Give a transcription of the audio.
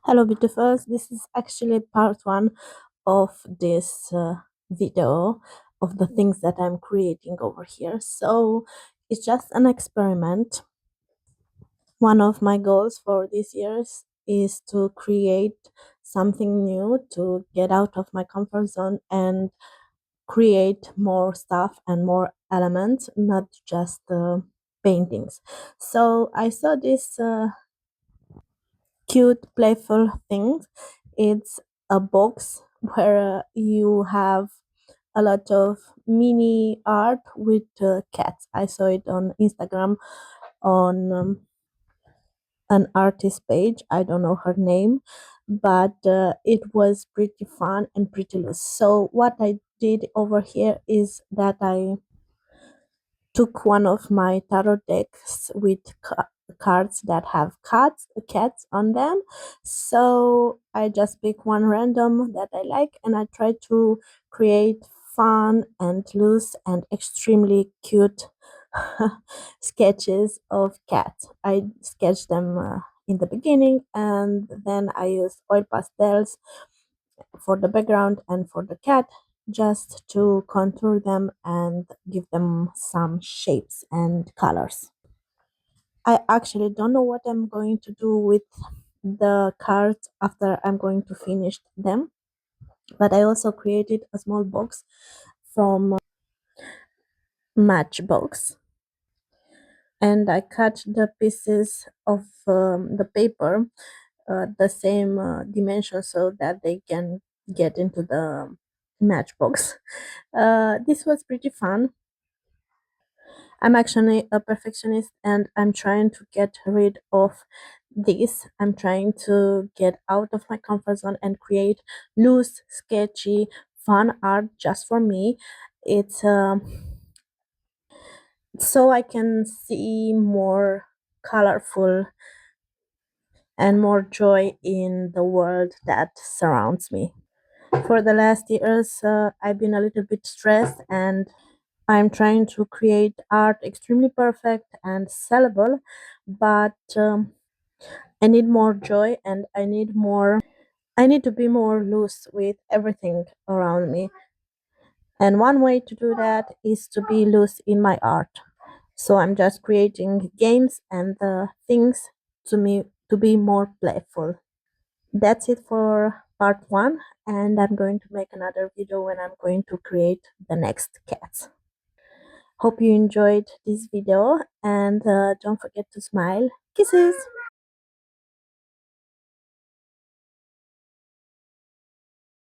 Hello, beautifuls. This is actually part one of this video of the things that I'm creating over here. So it's just an experiment. One of my goals for this year is to create something new, to get out of my comfort zone and create more stuff and more elements, not just paintings. So I saw this cute, playful thing. It's a box where you have a lot of mini art with cats. I saw it on Instagram on an artist page. I don't know her name, but it was pretty fun and pretty loose. So, what I did over here is that I took one of my tarot decks with cards that have cats on them. So I just pick one random that I like and I try to create fun and loose and extremely cute sketches of cats. I sketched them in the beginning, and then I used oil pastels for the background and for the cat, just to contour them and give them some shapes and colors. I actually don't know what I'm going to do with the cards after I'm going to finish them, but I also created a small box from Matchbox, and I cut the pieces of the paper the same dimension so that they can get into the matchbox. This was pretty fun. I'm actually a perfectionist and I'm trying to get rid of this. I'm trying to get out of my comfort zone and create loose, sketchy, fun art just for me. It's so I can see more colorful and more joy in the world that surrounds me. For the last years, I've been a little bit stressed and I'm trying to create art extremely perfect and sellable, but I need more joy and I need to be more loose with everything around me. And one way to do that is to be loose in my art. So I'm just creating games and things to me to be more playful. That's it for part one, and I'm going to make another video when I'm going to create the next cats. Hope you enjoyed this video and don't forget to smile. Kisses!